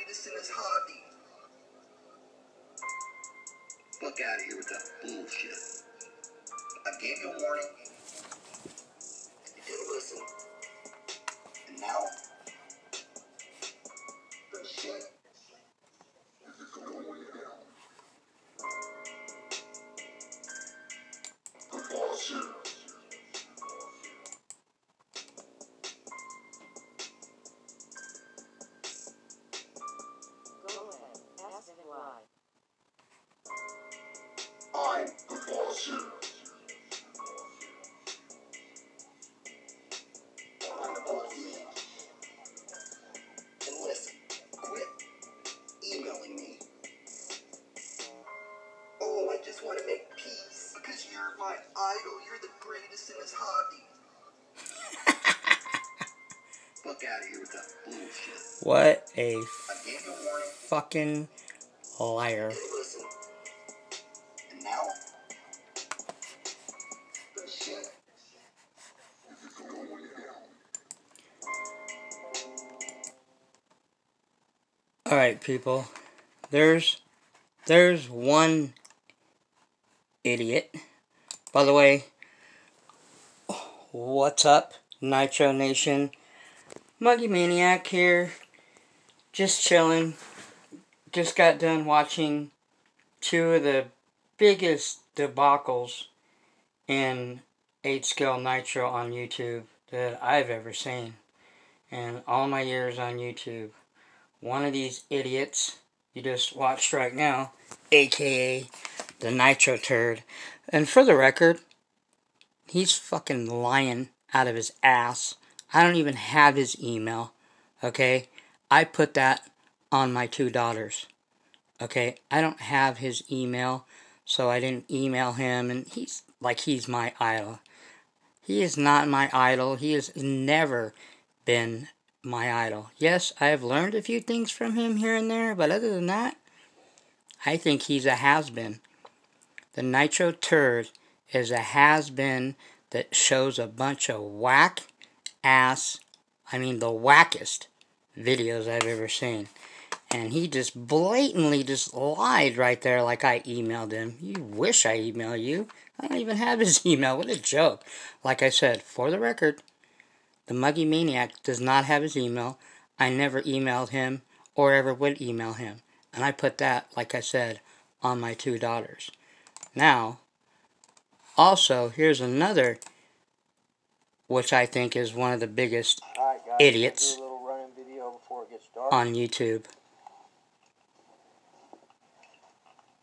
greatest in his hobby. Fuck out of here with that bullshit. I gave you a warning. You didn't listen. And now, the shit is going down. The bullshit. I'm the bullshit. I'm the bullshit. And listen, quit emailing me. Oh, I just want to make peace. Because you're my idol. You're the greatest in this hobby. Fuck out of here with that bullshit. What a fucking liar. Listen. And now, the shit is going down. Alright, people. There's one idiot. By the way, what's up, Nitro Nation? Muggy Maniac here. Just chilling. Just got done watching two of the biggest debacles in 8-scale Nitro on YouTube that I've ever seen in all my years on YouTube. One of these idiots you just watched right now, aka the Nitro Turd, and for the record, he's fucking lying out of his ass. I don't even have his email, okay? I put that on my two daughters, okay? I don't have his email, so I didn't email him, and he's my idol. He is not my idol. He has never been my idol. Yes, I have learned a few things from him here and there, but other than that, I think he's a has-been. The Nitro Turd is a has-been that shows a bunch of whack-ass, I mean the wackest videos I've ever seen. And he just blatantly just lied right there like I emailed him. You wish I emailed you. I don't even have his email. What a joke. Like I said, for the record, the Muggy Maniac does not have his email. I never emailed him or ever would email him. And I put that, like I said, on my two daughters. Now, also, here's another, which I think is one of the biggest idiots on YouTube.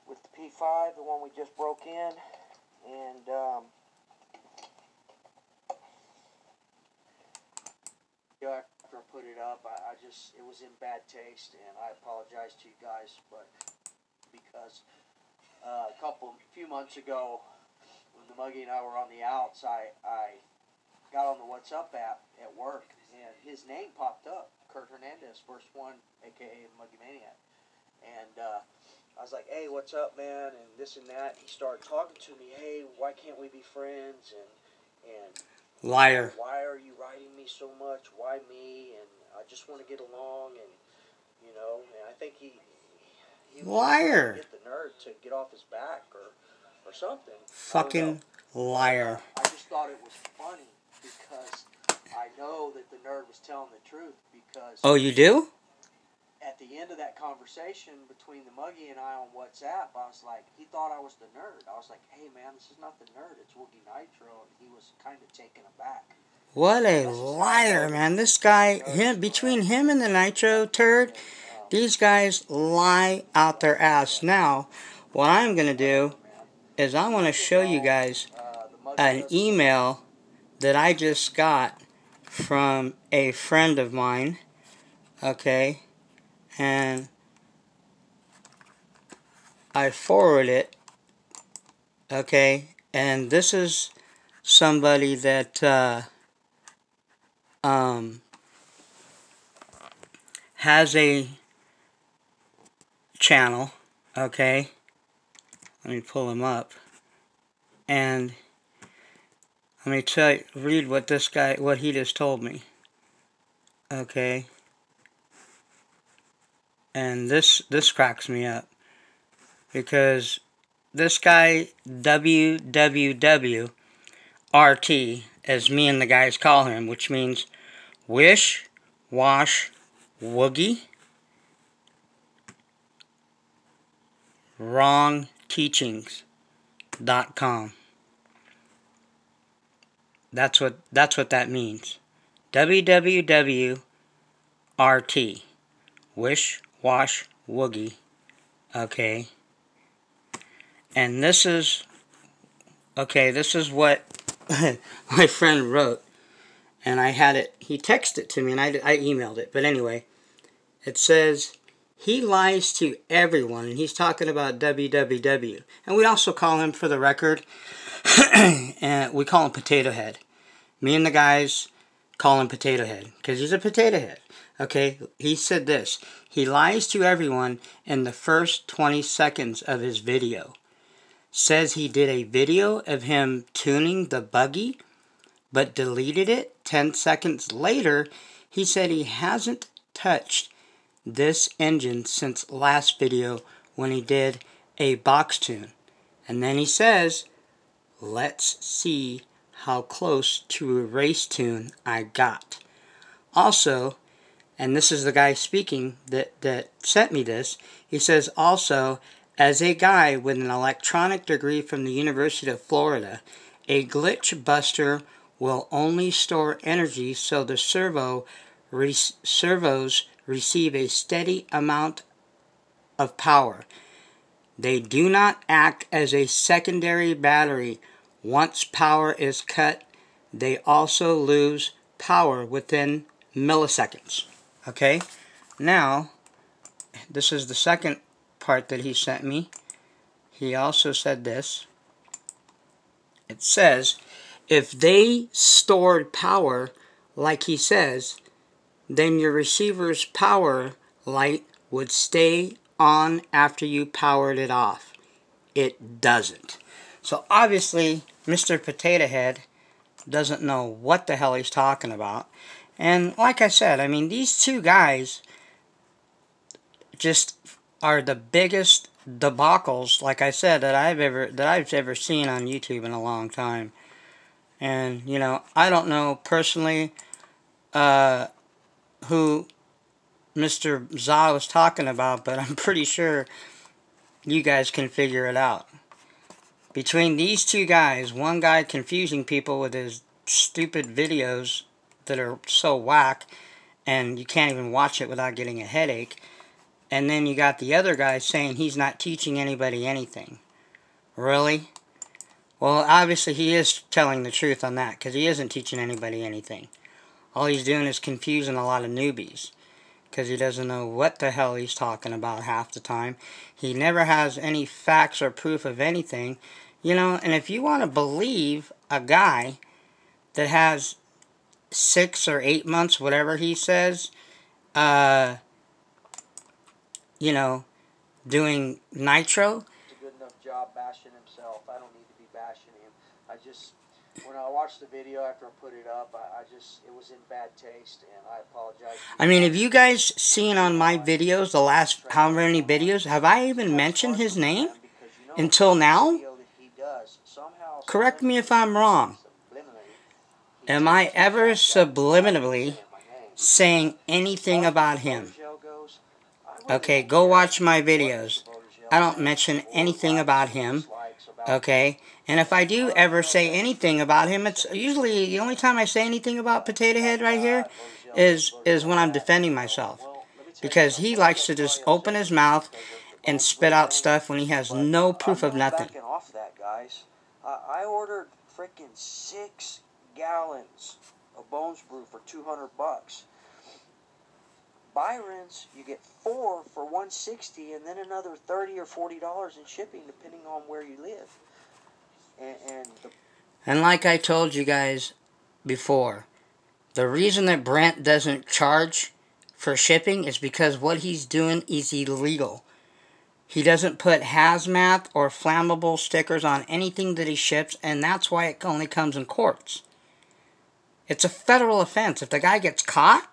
With the P5, the one we just broke in, and after I put it up, it was in bad taste, and I apologize to you guys, but because a few months ago, when the Muggy and I were on the outs, I got on the WhatsApp app at work, and his name popped up, Kurt Hernandez, first one, aka Muggy Maniac, and I was like, hey, what's up, man, and this and that. He started talking to me, hey, why can't we be friends, and liar. Why are you writing me so much? Why me? And I just want to get along, and you know, and I think he liar. Get the nerd to get off his back or something. Fucking liar. I just thought it was funny because I know that the nerd was telling the truth because. Oh, you do? At the end of that conversation between the Muggy and I on WhatsApp, I was like, he thought I was the nerd. I was like, hey man, this is not the nerd, it's Woogie Nitro, and he was kind of taken aback. What a liar, man. This guy, between him and the Nitro Turd, these guys lie out their ass. Now, what I'm going to do is I want to show you guys an email that I just got from a friend of mine, okay, and I forward it, okay, and this is somebody that has a channel, okay, let me pull him up, and let me read what this guy, what he just told me, okay. And this cracks me up. Because this guy, www, RT, as me and the guys call him, which means wish, wash, woogie, wrongteachings.com. That's what that means. www, RT, wish, wash, woogie. Okay. And this is what my friend wrote. And I had it, he texted it to me and I emailed it. But anyway, it says, he lies to everyone. And he's talking about www. And we also call him, for the record, and we call him Potato Head. Me and the guys call him Potato Head. Because he's a potato head. Okay, he said this. He lies to everyone in the first 20 seconds of his video. Says he did a video of him tuning the buggy, but deleted it 10 seconds later. He said he hasn't touched this engine since last video when he did a box tune. And then he says, let's see how close to a race tune I got. Also, and this is the guy speaking that sent me this, he says, also, as a guy with an electronic degree from the University of Florida, a glitch buster will only store energy so the servos receive a steady amount of power. They do not act as a secondary battery. Once power is cut, they also lose power within milliseconds. Okay? Now, this is the second part that he sent me. He also said this. It says, if they stored power like he says, then your receiver's power light would stay on after you powered it off. It doesn't. So obviously, Mr. Potato Head doesn't know what the hell he's talking about. And like I said, I mean, these two guys just are the biggest debacles, like I said, that I've ever seen on YouTube in a long time. And you know, I don't know personally who Mr. Za was talking about, but I'm pretty sure you guys can figure it out. Between these two guys, one guy confusing people with his stupid videos that are so whack, and you can't even watch it without getting a headache. And then you got the other guy saying he's not teaching anybody anything. Really? Well, obviously he is telling the truth on that, because he isn't teaching anybody anything. All he's doing is confusing a lot of newbies, because he doesn't know what the hell he's talking about half the time. He never has any facts or proof of anything. You know, and if you want to believe a guy that has 6 or 8 months, whatever he says, you know, doing nitro. It's a good enough job bashing himself. I don't need to be bashing him. I just, when I watched the video after I put it up, it was in bad taste, and I apologize. I mean, have you guys seen on my videos, the last how many videos, have I even mentioned his name until now? Correct me if I'm wrong. Am I ever subliminally saying anything about him? Okay, go watch my videos. I don't mention anything about him. Okay? And if I do ever say anything about him, it's usually the only time I say anything about Potato Head right here is when I'm defending myself. Because he likes to just open his mouth and spit out stuff when he has no proof of nothing. I ordered freaking 6 gallons of Bones Brew for $200. Byron's, you get 4 for $160, and then another $30 or $40 in shipping, depending on where you live. And like I told you guys before, the reason that Brent doesn't charge for shipping is because what he's doing is illegal. He doesn't put hazmat or flammable stickers on anything that he ships, and that's why it only comes in quarts. It's a federal offense. If the guy gets caught,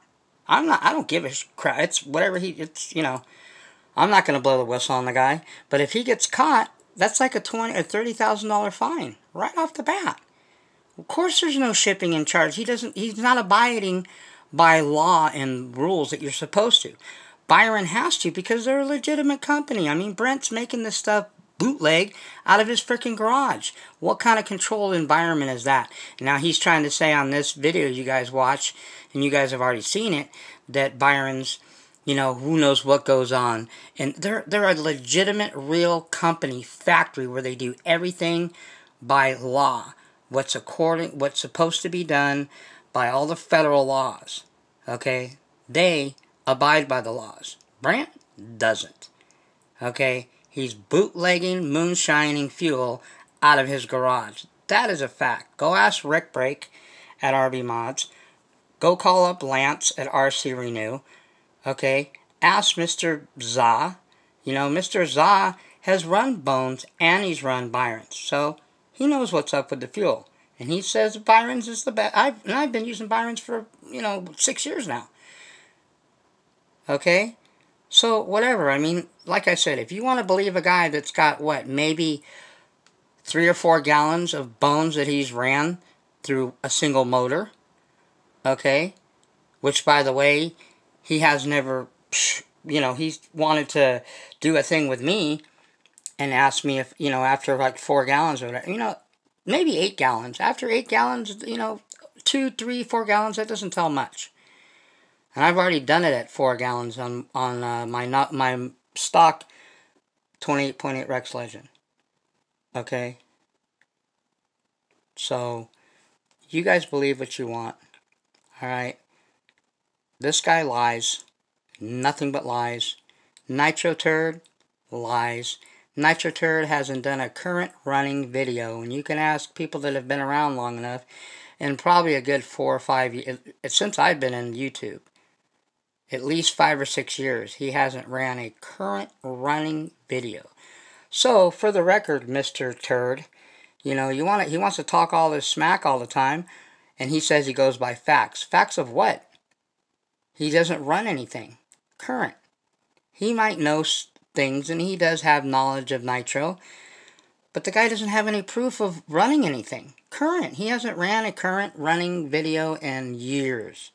I don't give a crap. It's whatever it's, you know. I'm not going to blow the whistle on the guy, but if he gets caught, that's like a $20,000 or $30,000 fine right off the bat. Of course there's no shipping in charge. He's not abiding by law and rules that you're supposed to. Byron has to because they're a legitimate company. I mean, Brent's making this stuff bootleg out of his freaking garage. What kind of controlled environment is that? Now he's trying to say on this video you guys watch, and you guys have already seen it, that Byron's, you know, who knows what goes on. And they're a legitimate, real company, factory, where they do everything by law. What's supposed to be done by all the federal laws. Okay? They abide by the laws. Brant doesn't. Okay? He's bootlegging, moonshining fuel out of his garage. That is a fact. Go ask Rick Brake at RB Mods. Go call up Lance at RC Renew. Okay? Ask Mr. Za. You know, Mr. Za has run Bones and he's run Byron's. So, he knows what's up with the fuel. And he says Byron's is the best. I've been using Byron's for, 6 years now. Okay? So, whatever. I mean, like I said, if you want to believe a guy that's got, maybe 3 or 4 gallons of Bones that he's ran through a single motor. Okay? Which, by the way, he has never, he's wanted to do a thing with me and asked me if, after like 4 gallons or whatever, maybe 8 gallons. After 8 gallons, 2, 3, 4 gallons, that doesn't tell much. And I've already done it at 4 gallons on my stock 28.8 Rex Legend. Okay? So, you guys believe what you want. Alright? This guy lies. Nothing but lies. Nitro Turd lies. Nitro Turd hasn't done a current running video. And you can ask people that have been around long enough, and probably a good 4 or 5 years, since I've been in YouTube, at least 5 or 6 years, he hasn't ran a current running video. So, for the record, Mr. Turd, he wants to talk all this smack all the time, and he says he goes by facts. Facts of what? He doesn't run anything current. He might know things, and he does have knowledge of nitro, but the guy doesn't have any proof of running anything current. He hasn't ran a current running video in years.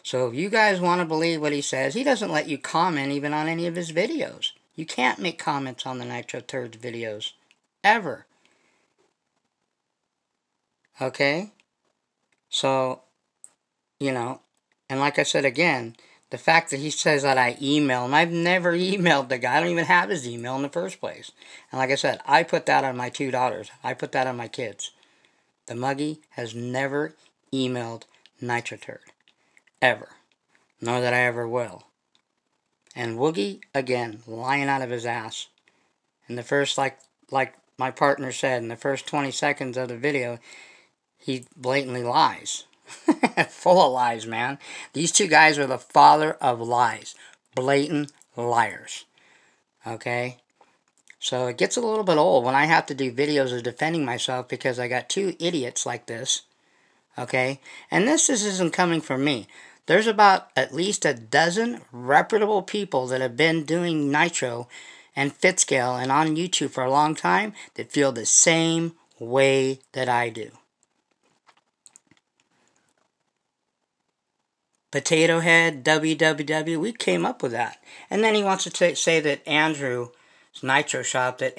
So if you guys want to believe what he says, he doesn't let you comment even on any of his videos. You can't make comments on the Nitro Turds videos. Ever. Okay? So, and like I said again, the fact that he says that I email him, I've never emailed the guy. I don't even have his email in the first place. And like I said, I put that on my 2 daughters. I put that on my kids. The Muggy has never emailed Nitro Turd. Ever. Nor that I ever will. And Woogie, again, lying out of his ass. In the first, like my partner said, in the first 20 seconds of the video, he blatantly lies. Full of lies, man. These 2 guys are the father of lies. Blatant liars. Okay? So it gets a little bit old when I have to do videos of defending myself because I got 2 idiots like this. Okay? And this isn't coming from me. There's about at least a dozen reputable people that have been doing nitro and fit scale and on YouTube for a long time that feel the same way that I do. Potato Head, www, we came up with that. And then he wants to say that Andrew's Nitro Shop, that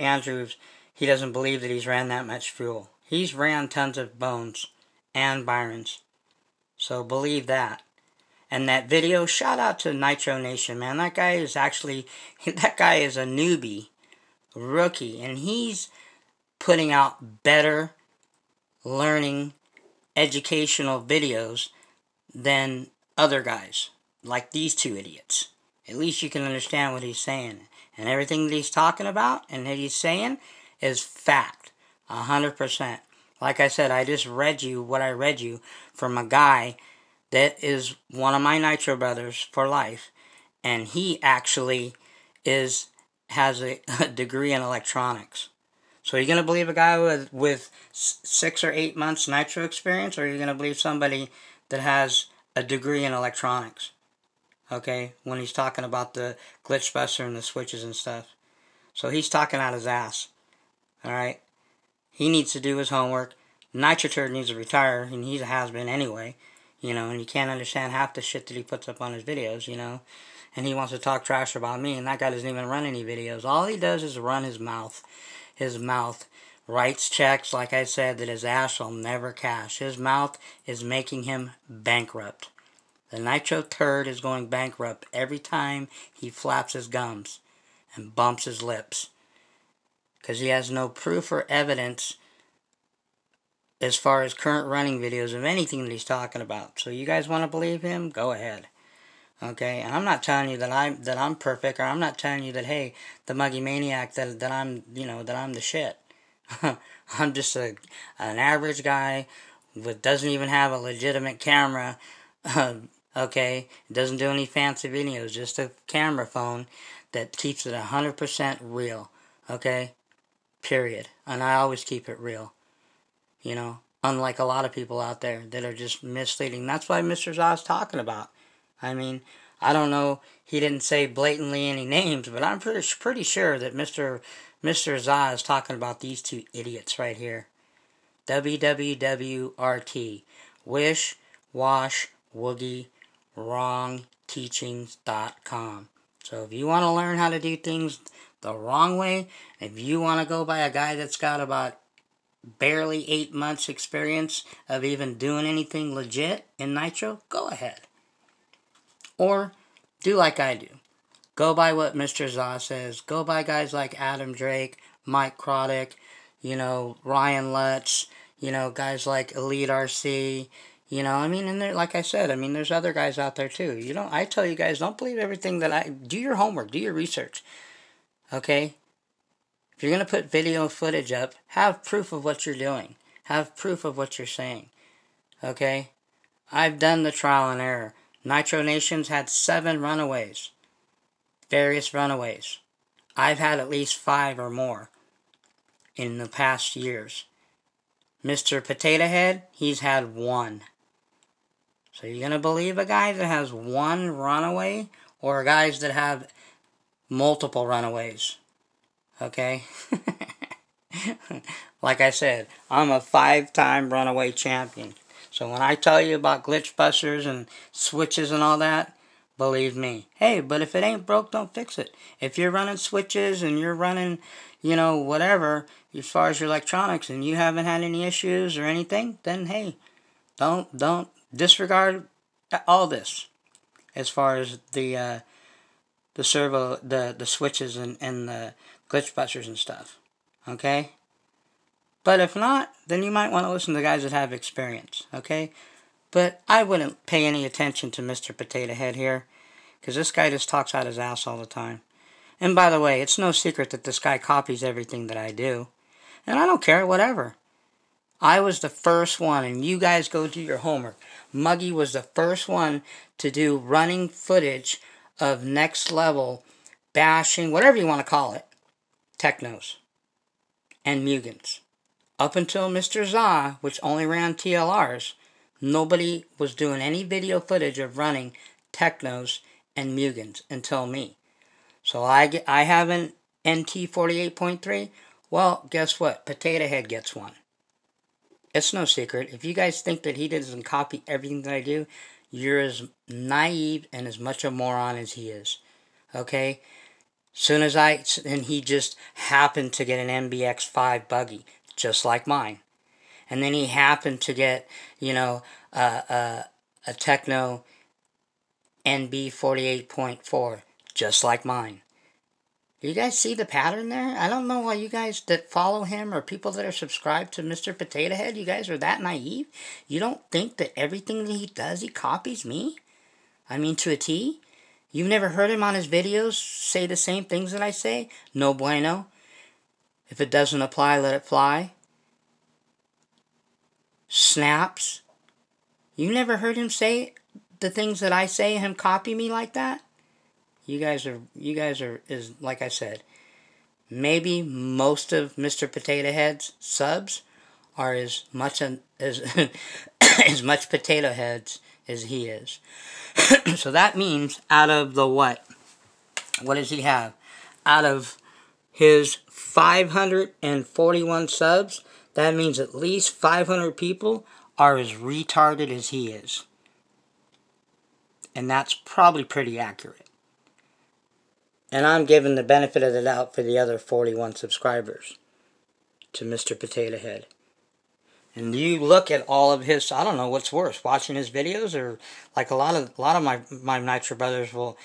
he doesn't believe that he's ran that much fuel. He's ran tons of Bones and Byron's. So believe that. And that video, shout out to Nitro Nation, man. That guy is a newbie, rookie, and he's putting out better learning, educational videos than other guys, like these 2 idiots. At least you can understand what he's saying. And everything that he's talking about and that he's saying is fact, 100%. Like I said, I just read you what I read you from a guy that is one of my Nitro brothers for life, and he actually has a degree in electronics. So are you going to believe a guy with 6 or 8 months Nitro experience, or are you going to believe somebody that has a degree in electronics? okay, when he's talking about the glitch buster and the switches and stuff. So he's talking out his ass, alright? He needs to do his homework. Nitro Turd needs to retire, and he has been anyway, you know, and you can't understand half the shit that he puts up on his videos, you know. And he wants to talk trash about me, and that guy doesn't even run any videos. All he does is run his mouth. His mouth writes checks, like I said, that his ass will never cash. His mouth is making him bankrupt. The Nitro Turd is going bankrupt every time he flaps his gums and bumps his lips. Because he has no proof or evidence as far as current running videos of anything that he's talking about. So you guys want to believe him? Go ahead. Okay, and I'm not telling you that I'm perfect, or I'm not telling you that, hey, the Muggy Maniac, that I'm, you know, that I'm the shit. I'm just an average guy that doesn't even have a legitimate camera. Okay, doesn't do any fancy videos, just a camera phone that keeps it 100% real. Okay, period. And I always keep it real. You know, unlike a lot of people out there that are just misleading. That's why Mr. Zaw's talking about. I mean, I don't know, he didn't say blatantly any names, but I'm pretty sure that Mr. Zaw is talking about these two idiots right here. www.rt. Wish, wash, woogie, wrongteachings.com. So if you want to learn how to do things the wrong way, if you want to go by a guy that's got about barely 8 months experience of even doing anything legit in Nitro, go ahead. Or do like I do. Go by what Mr. Zaw says. Go by guys like Adam Drake, Mike Croddick, you know, Ryan Lutz, you know, guys like Elite RC, you know, I mean, and there, like I said, I mean, there's other guys out there too. You know, I tell you guys, don't believe everything that do your homework, do your research, okay? If you're going to put video footage up, have proof of what you're doing. Have proof of what you're saying, okay? I've done the trial and error. Nitro Nation's had 7 runaways. Various runaways. I've had at least 5 or more in the past years. Mr. Potato Head, he's had 1. So you're going to believe a guy that has 1 runaway, or guys that have multiple runaways? Okay? Like I said, I'm a 5-time runaway champion. So when I tell you about glitch busters and switches and all that, believe me. Hey, but if it ain't broke, don't fix it. If you're running switches and you're running, you know, whatever, as far as your electronics, and you haven't had any issues or anything, then hey, don't disregard all this. As far as the servo, the switches and the glitch busters and stuff. Okay? But if not, then you might want to listen to guys that have experience, okay? But I wouldn't pay any attention to Mr. Potato Head here, because this guy just talks out his ass all the time. And by the way, it's no secret that this guy copies everything that I do. And I don't care, whatever. I was the first one, and you guys go do your homework. Muggy was the first one to do running footage of next level, bashing, whatever you want to call it, technos and Mugens. Up until Mr. Zaw, which only ran TLRs, nobody was doing any video footage of running technos and Mugens until me. So I have an NT 48.3. Well, guess what? Potato Head gets one. It's no secret. If you guys think that he doesn't copy everything that I do, you're as naive and as much a moron as he is. Okay? And he just happened to get an MBX5 buggy, just like mine. And then he happened to get, you know, a Techno NB 48.4, just like mine. Do you guys see the pattern there? I don't know why you guys that follow him or people that are subscribed to Mr. Potato Head, you guys are that naive? You don't think that everything that he does, he copies me? I mean, to a T? You've never heard him on his videos say the same things that I say? No bueno. If it doesn't apply, let it fly. Snaps. You never heard him say the things that I say and him copy me like that? You guys are, is like I said, maybe most of Mr. Potato Head's subs are as much as as much potato heads as he is. So that means out of the what? What does he have? Out of his 541 subs, that means at least 500 people are as retarded as he is. And that's probably pretty accurate. And I'm giving the benefit of the doubt for the other 41 subscribers to Mr. Potato Head. And you look at all of his, I don't know what's worse, watching his videos, or like a lot of my Nitro brothers will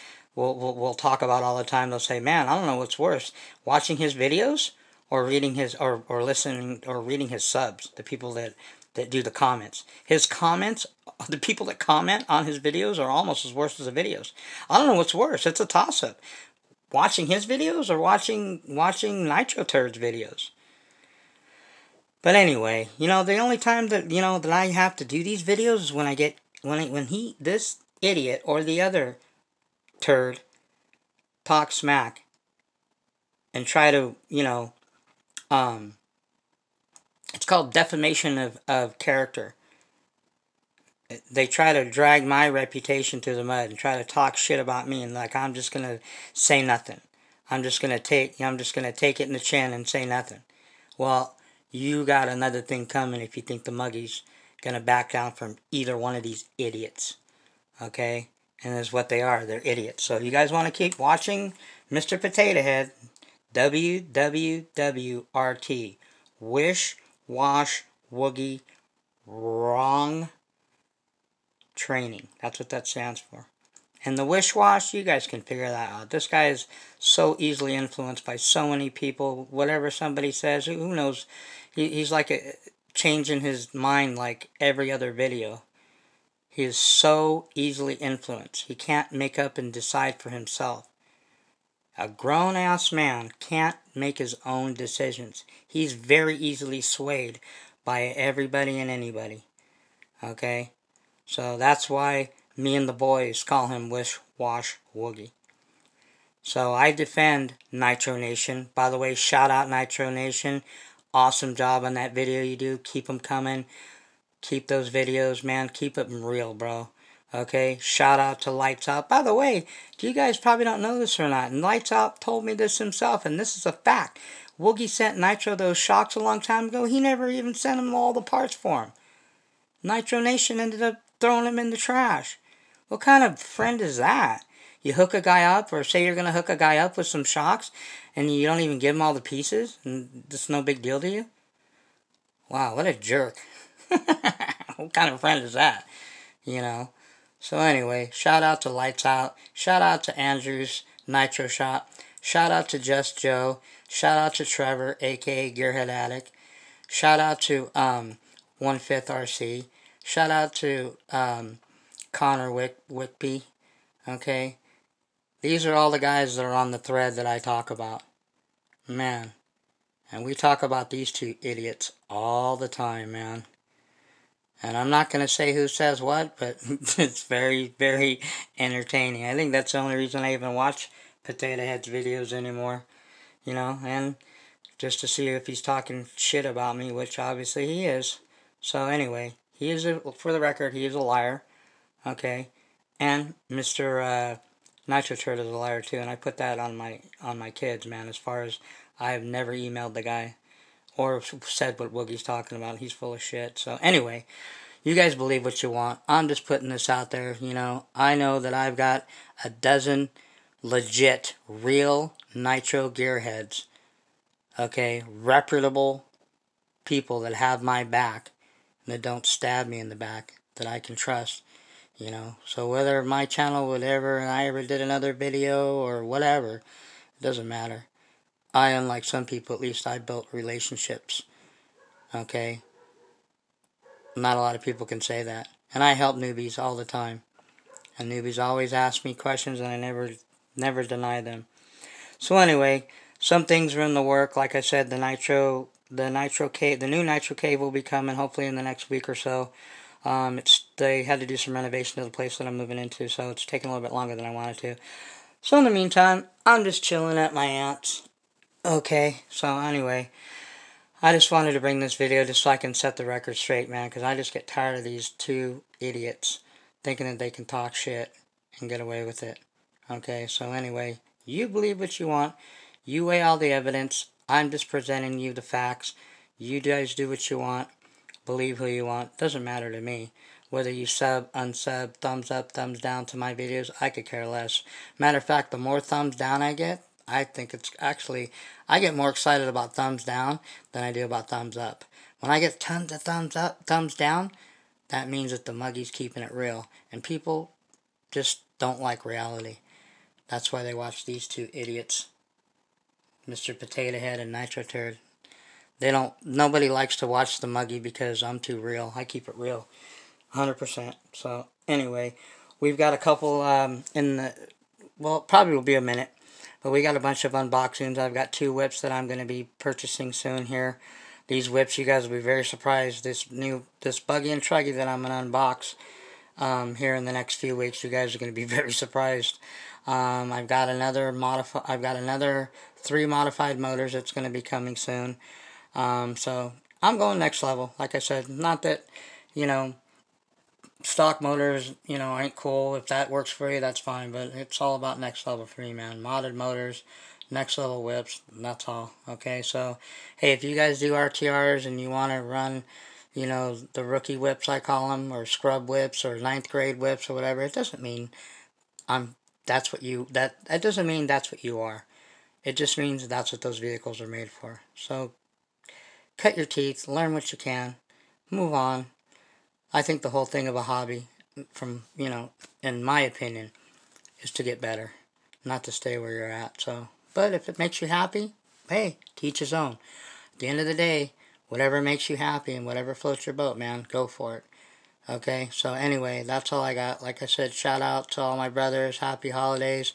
talk about all the time. They'll say, man, I don't know what's worse, watching his videos or reading his or listening or reading his subs, the people that do the comments. His comments, the people that comment on his videos are almost as worse as the videos. I don't know what's worse. It's a toss-up. Watching his videos or watching Nitro Turd's videos. But anyway, you know, the only time that, you know, that I have to do these videos is when this idiot or the other turd talk smack and try to, you know, it's called defamation of character. They try to drag my reputation to the mud and try to talk shit about me, and like I'm just gonna say nothing. I'm just gonna take it in the chin and say nothing. Well, you got another thing coming if you think the Muggy's gonna back down from either one of these idiots. Okay? And that's what they are. They're idiots. So if you guys want to keep watching Mr. Potato Head, www.rt. Wish, wash, woogie, wrong training. That's what that stands for. And the wish-wash, you guys can figure that out. This guy is so easily influenced by so many people. Whatever somebody says, who knows? He's like changing his mind like every other video. He is so easily influenced. He can't make up and decide for himself. A grown-ass man can't make his own decisions. He's very easily swayed by everybody and anybody. Okay? So that's why me and the boys call him Wish, Wash, Woogie. So I defend Nitro Nation. By the way, shout out Nitro Nation. Awesome job on that video you do. Keep them coming. Keep those videos, man. Keep them real, bro. Okay? Shout out to Lights Out. By the way, you guys probably don't know this or not, and Lights Out told me this himself, and this is a fact. Woogie sent Nitro those shocks a long time ago. He never even sent him all the parts for him. Nitro Nation ended up throwing him in the trash. What kind of friend is that? You hook a guy up, or say you're going to hook a guy up with some shocks, and you don't even give him all the pieces, and it's no big deal to you? Wow, what a jerk. What kind of friend is that? You know? So anyway, shout out to Lights Out. Shout out to Andrew's Nitro Shop. Shout out to Just Joe. Shout out to Trevor, a.k.a. Gearhead Addict. Shout out to 1/5 RC. Shout out to Connor Wickby. Okay? These are all the guys that are on the thread that I talk about. Man. And we talk about these two idiots all the time, man. And I'm not going to say who says what, but it's very, very entertaining. I think that's the only reason I even watch Potato Head's videos anymore. You know, and just to see if he's talking shit about me, which obviously he is. So anyway, he is, for the record, he is a liar. Okay? And Mr. Nitro Turd is a liar too, and I put that on my kids, man, as far as I have never emailed the guy or said what Woogie's talking about. He's full of shit. So anyway, you guys believe what you want. I'm just putting this out there, you know. I know that I've got a dozen legit, real Nitro gearheads. Okay, reputable people that have my back and that don't stab me in the back, that I can trust, you know. So whether my channel would ever, and I ever did another video or whatever, it doesn't matter. I, unlike some people, at least I built relationships. Okay? Not a lot of people can say that. And I help newbies all the time. And newbies always ask me questions, and I never deny them. So anyway, some things are in the work. Like I said, the new Nitro Cave will be coming hopefully in the next week or so. They had to do some renovation to the place that I'm moving into, so it's taking a little bit longer than I wanted to. So in the meantime, I'm just chilling at my aunt's. Okay, so anyway, I just wanted to bring this video just so I can set the record straight, man, because I just get tired of these two idiots thinking that they can talk shit and get away with it. Okay, so anyway, you believe what you want. You weigh all the evidence. I'm just presenting you the facts. You guys do what you want. Believe who you want. Doesn't matter to me. Whether you sub, unsub, thumbs up, thumbs down to my videos, I could care less. Matter of fact, the more thumbs down I get, I think it's actually, I get more excited about thumbs down than I do about thumbs up. When I get tons of thumbs up, thumbs down, that means that the muggy's keeping it real. And people just don't like reality. That's why they watch these two idiots, Mr. Potato Head and Nitro Turd. Nobody likes to watch the muggy because I'm too real. I keep it real. 100%. So, anyway, we've got a couple probably will be a minute. But we got a bunch of unboxings. I've got 2 whips that I'm going to be purchasing soon here. These whips, you guys will be very surprised. This buggy and truggy that I'm going to unbox here in the next few weeks, you guys are going to be very surprised. I've got another 3 modified motors that's going to be coming soon. So I'm going next level. Like I said, not that, stock motors, ain't cool. If that works for you, that's fine. But it's all about next level for me, man. Modded motors, next level whips, that's all. Okay, so, hey, if you guys do RTRs and you want to run, the rookie whips, I call them, or scrub whips, or 9th grade whips, or whatever, it doesn't mean that doesn't mean that's what you are. It just means that's what those vehicles are made for. So, cut your teeth, learn what you can, move on. I think the whole thing of a hobby, from, in my opinion, is to get better, not to stay where you're at. So, but if it makes you happy, hey, to each his own. At the end of the day, whatever makes you happy and whatever floats your boat, man, go for it. Okay, so anyway, that's all I got. Like I said, shout out to all my brothers. Happy holidays.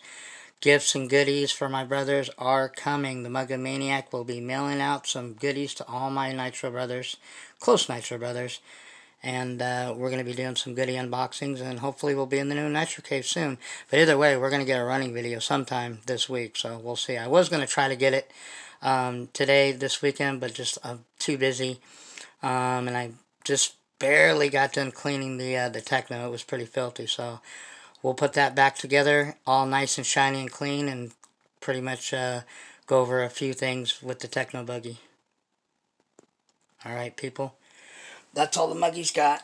Gifts and goodies for my brothers are coming. The Mugga Maniac will be mailing out some goodies to all my Nitro brothers, close Nitro brothers. And we're going to be doing some goodie unboxings, and hopefully we'll be in the new Nitro Cave soon. But either way, we're going to get a running video sometime this week, so we'll see. I was going to try to get it today, this weekend, but just too busy. And I just barely got done cleaning the Techno. It was pretty filthy, so we'll put that back together, all nice and shiny and clean, and pretty much go over a few things with the Techno buggy. Alright, people. That's all the muggy's got.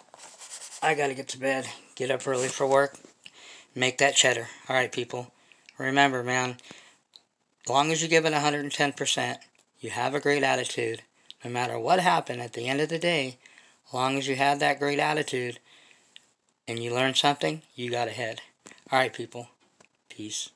I gotta get to bed, get up early for work, make that cheddar. Alright, people. Remember, man, as long as you give it 110%, you have a great attitude. No matter what happened at the end of the day, as long as you have that great attitude and you learn something, you got ahead. Alright, people. Peace.